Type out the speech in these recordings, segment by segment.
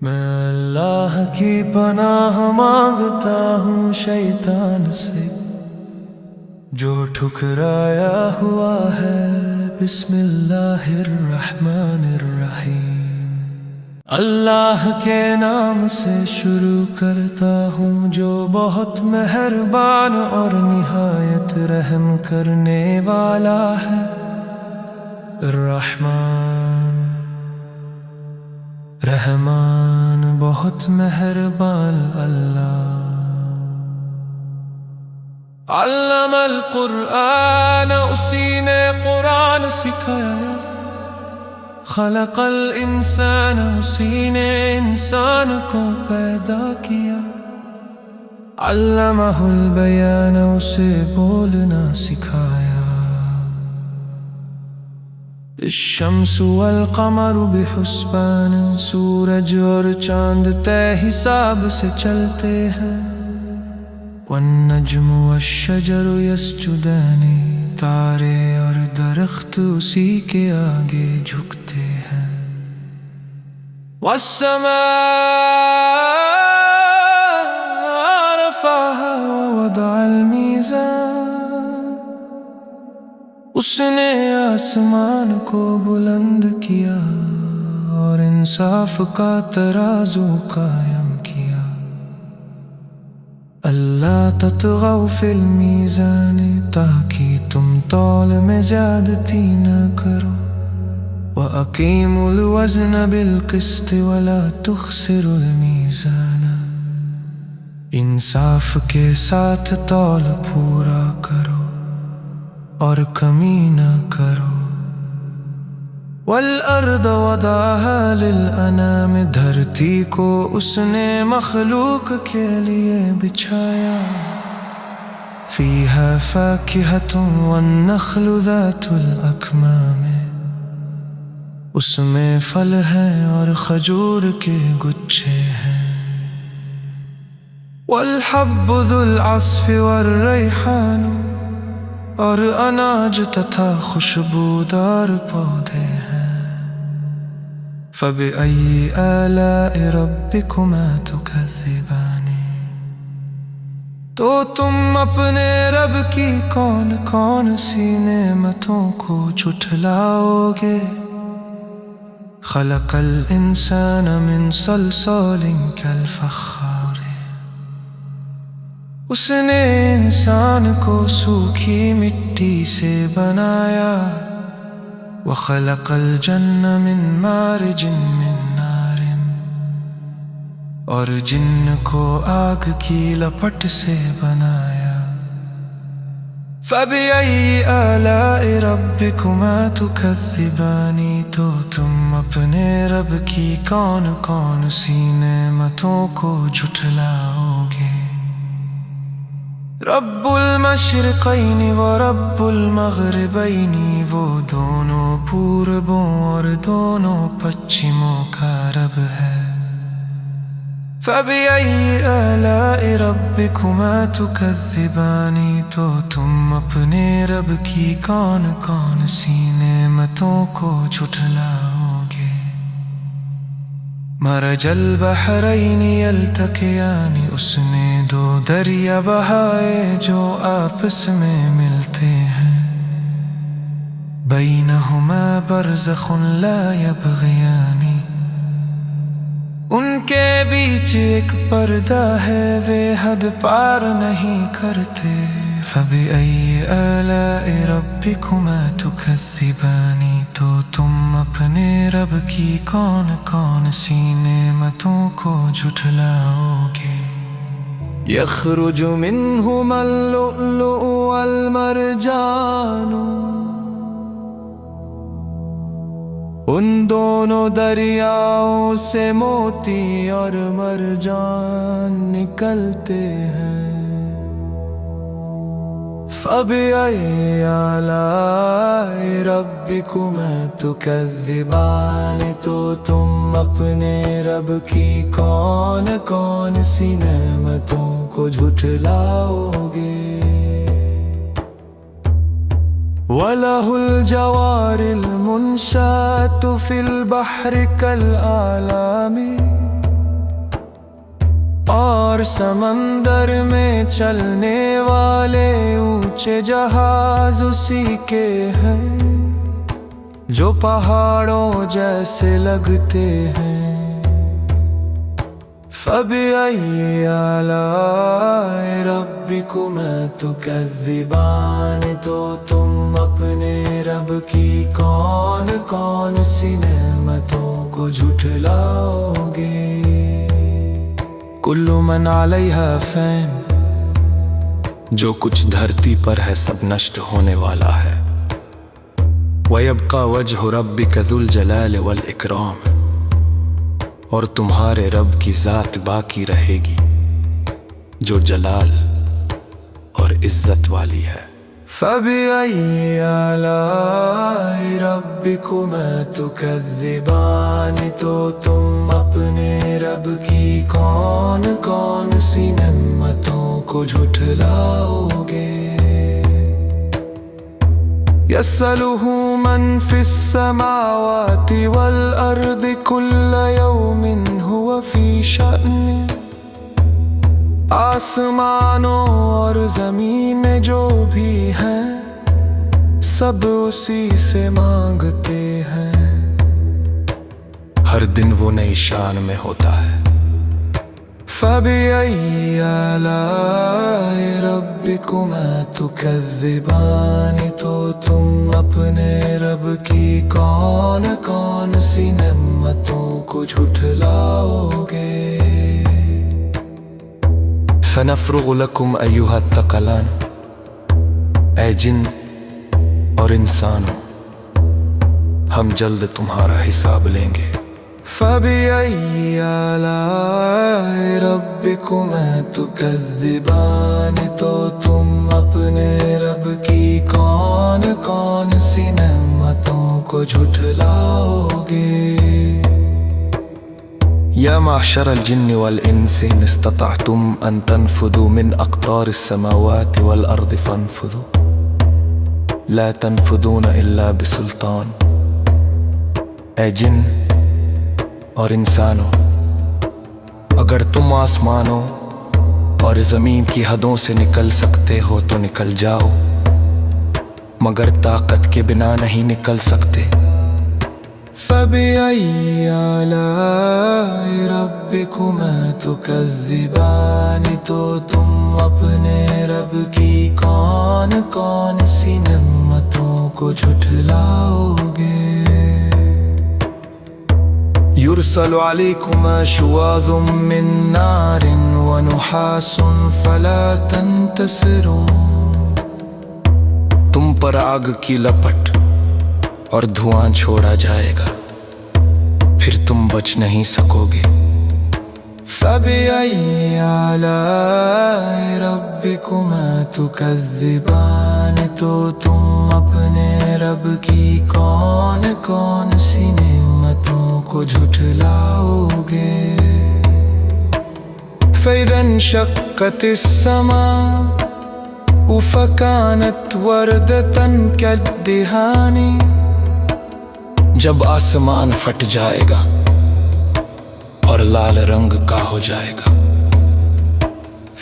میں اللہ کی پناہ مانگتا ہوں شیطان سے جو ٹھکرایا ہوا ہے۔ بسم اللہ الرحمن الرحیم۔ اللہ کے نام سے شروع کرتا ہوں جو بہت مہربان اور نہایت رحم کرنے والا ہے۔ الرحمن، رحمان، بہت مہربان اللہ۔ علم القرآن، اسی نے قرآن سکھایا۔ خلق الانسان، اسی نے انسان کو پیدا کیا۔ علمہ البیان، اسے بولنا سکھایا۔ الشمس والقمر بحسبان، سورج اور چاند طے حساب سے چلتے ہیں۔ والنجم والشجر یسجدان، تارے اور درخت اسی کے آگے جھکتے ہیں۔ والسماء رفعها ووضع الميزان، اس نے آسمان کو بلند کیا اور انصاف کا ترازو قائم کیا۔ اللہ تطغوا فی المیزان، تاکہ تم تول میں زیادتی نہ کرو۔ وَأَقِیمُوا الْوَزْنَ بِالْقِسْطِ وَلَا تُخْسِرُوا الْمِیزَانَ، انصاف کے ساتھ تول پورا کرو اور کمی نہ کرو۔ والارض وضعها للانام، دھرتی کو اس نے مخلوق کے لیے بچھایا۔ فیہا فاکہۃ والنخل ذات الاکمام، اس میں پھل ہیں اور کھجور کے گچھے ہیں۔ والحب ذو العصف والریحان، اور اناج تتھا خوشبودار پودے ہیں۔ فَبِأَيِّ آلَاءِ رَبِّكُمَا تُكَذِّبَانِ، تو تم اپنے رب کی کون کون سی نعمتوں کو جھٹلاؤ گے۔ خلق الانسان من صلصال کالفخار، اس نے انسان کو سوکھی مٹی سے بنایا۔ وخلق الجن من مارج من نار، اور جن کو آگ کی لپٹ سے بنایا۔ فَبِأَيِّ آلَاءِ رَبِّكُمَا تُكَذِّبَانِ، تو تم اپنے رب کی کون کون سی نعمتوں کو جھٹلاؤ گے۔ رب المشرقین و رب المغربین، وہ دونوں پوربوں اور دونوں پچھموں کا رب ہے۔ فَبِأَيِّ آلَاءِ رَبِّكُمَا تُكَذِّبَانِ، تو تم اپنے رب کی کون کون سی نعمتوں کو جھٹلاؤ گے۔ مرج البحرین یلتقیان، اس نے دو دریا بہائے جو آپس میں ملتے ہیں۔ بینہما برزخ لا یبغیان، ان کے بیچ ایک پردہ ہے، وہ حد پار نہیں کرتے۔ فَبِأَيِّ آلَاءِ رَبِّكُمَا تُكَذِّبَانِ، تو تم اپنے رب کی کون کون سی نعمتوں کو جھٹلاؤ گے۔ یخرج منہما اللؤلؤ والمرجان، ان دونوں دریاؤں سے موتی اور مرجان نکلتے ہیں۔ فَبِأَيِّ آلَاءِ رَبِّكُمَا تُكَذِّبَانِ، تو تم اپنے رب کی کون کون سی نعمتوں کو جھٹلاؤ گے۔ وَلَهُ الْجَوَارِ الْمُنشَآتُ فِي الْبَحْرِ كَالْأَعْلَامِ، اور سمندر میں چلنے والے اونچے جہاز اسی کے ہیں جو پہاڑوں جیسے لگتے ہیں۔ فَبِأَيِّ آلَاءِ رَبِّكُمَا تُكَذِّبَانِ، تو تم اپنے رب کی کون کون سی نعمتوں کو جھٹلاؤ گے۔ کل من علیہا فین، جو کچھ دھرتی پر ہے سب نشٹ ہونے والا ہے۔ وَيَبْقَى وَجْهُ رَبِّكَ ذُو الْجَلَالِ وَالْإِكْرَامِ، اور تمہارے رب کی ذات باقی رہے گی جو جلال اور عزت والی ہے۔ فَبِأَيِّ آلَاءِ رَبِّكُمَا تُكَذِّبَانِ، تو تم اپنے رب کی کون کون سی نعمتوں کو جھٹلاؤ گے۔ يَسْأَلُهُ مَنْ فِي السَّمَاوَاتِ وَالْأَرْضِ كُلَّ يَوْمٍ هُوَ فِي شَأْنٍ، آسمانوں اور زمین میں جو بھی ہیں سب اسی سے مانگتے ہیں، ہر دن وہ نئی شان میں ہوتا ہے۔ فَبِأَيِّ آلَاءِ رَبِّكُمَا تُكَذِّبَانِ، تو تم اپنے رب کی کون کون سی نعمتوں کو جھٹلاؤ گے۔ سَنَفْرُغُ لَكُمْ أَيُّهَا الثَّقَلَانِ، اے جن اور انسانوں ہم جلد تمہارا حساب لیں گے۔ فَبِأَيِّ آلَاءِ رَبِّكُمَا تُكَذِّبَانِ، تو تم اپنے رب کی کون کون سی نعمتوں کو جھٹلاؤ گے۔ یا معشر الجن والانس ان استطعتم ان تنفذوا من اقطار السماوات والارض فانفذوا لا تنفذون الا بسلطان، اے جن اور انسانوں اگر تم آسمانوں اور زمین کی حدوں سے نکل سکتے ہو تو نکل جاؤ، مگر طاقت کے بنا نہیں نکل سکتے۔ فَبِأَيِّ آلَاءِ رَبِّكُمَا تُكَذِّبَانِ، تو تم اپنے رب کی کون کون سی نعمتوں کو جھٹلاؤ گے۔ يُرْسَلُ عَلَيْكُمَا شُوَاظٌ مِّن نَّارٍ وَنُحَاسٌ فَلَا تَنتَصِرُونَ، تم پر آگ کی لپٹ اور دھواں چھوڑا جائے گا، پھر تم بچ نہیں سکو گے۔ فَبِأَيِّ آلَاءِ رَبِّكُمَا تُكَذِّبَانِ، تو تم اپنے رب کی کون کون سی نعمتوں کو جھٹلاؤ گے۔ فَإِذَا انشَقَّتِ السَّمَاءُ فَكَانَتْ وَرْدَةً كَالدِّهَانِ، جب آسمان پھٹ جائے گا اور لال رنگ کا ہو جائے گا۔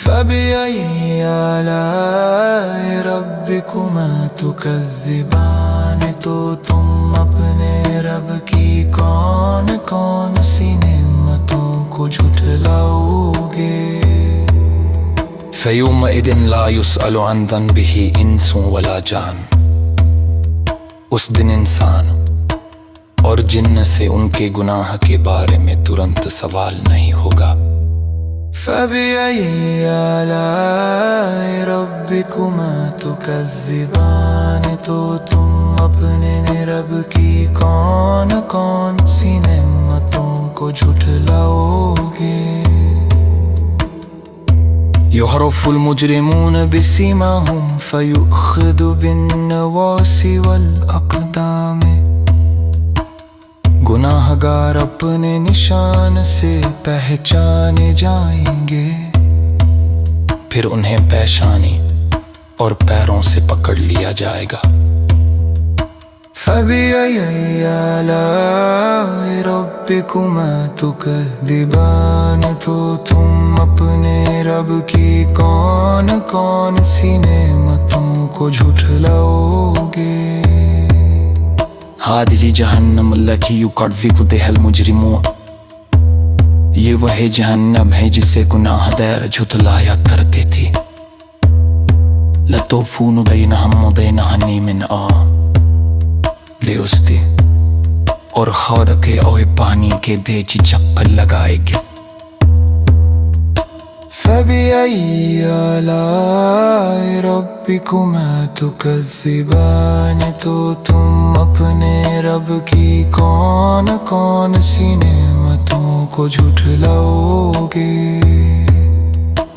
فَبِأَيِّ آلَاءِ رَبِّكُمَا تُكَذِّبَانِ، تو تم اپنے رب کی کون کون سی نعمتوں کو جھٹلاؤ گے۔ فَيَوْمَئِذٍ لَا يُسْأَلُ عَنْ ذَنبِهِ إِنسٌ وَلَا جَانٌ، اس دن انسان اور جن سے ان کے گناہ کے بارے میں ترنت سوال نہیں ہوگا۔ فَبِأَيِّ آلَاءِ رَبِّكُمَا تُكَذِّبَانِ، تو تم اپنے رب کی کون کون سی نعمتوں کو جھٹلاؤ گے۔ يُعْرَفُ الْمُجْرِمُونَ بِسِيمَاهُمْ فَيُؤْخَذُ بِالنَّوَاصِي وَالْأَقْدَامِ، گناہ گار اپنے نشان سے پہچانے جائیں گے، پھر انہیں پیشانی اور پیروں سے پکڑ لیا جائے گا۔ فبأي آلاء ربكما تكذبان تو تم اپنے رب کی کون کون سی نعمتوں کو جھٹلاؤ گے هذه جہنم التي يكذب بها المجرمون، یہ وہی جہنم ہے جسے گناہ دار جھٹلایا کرتے تھے. لطوفون بینہم وبین حمیم آن، لے اس دے اور خور کے اوے پانی کے دیجی چکر لگائے گے. فبأي آلاء ربكما تكذبان تو تم اپنے رب کی کون کون سی نعمتوں کو جھٹلاؤ گے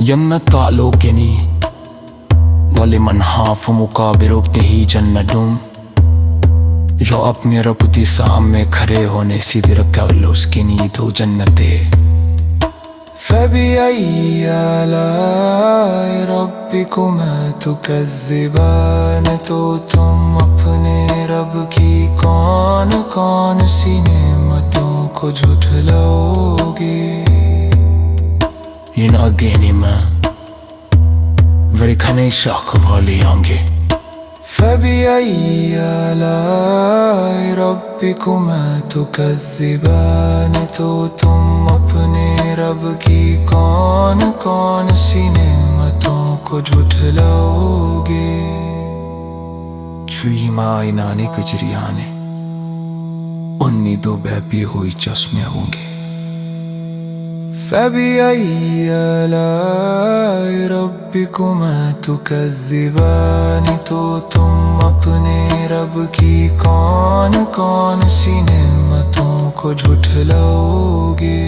یمتعلوکنی ولمن خاف مقابر ربہ جنت، جو اپنے رب کے سامنے کھڑے ہونے سیدھے رکھا اس کے لیے تو جنت ہے. فبأي آلاء ربكما تكذبان تو تم اپنے رب کی کون کون سی نعمتوں کو جھٹلاؤ گے ان اگینی میں ورکھنے شاک والی آنگے. فبأي آلاء ربكما تكذبان تو تم اپنے رب کی کون کون سی نعمتوں کو جھٹلاؤ گے چھوئی ماں اینانی کجریانے انی دو بیپی ہوئی چشمے ہوں گے. فبأي آلاء ربكما تكذبان تو تم اپنے رب کی کون کون سی نعمتوں کو جھٹلاؤ گے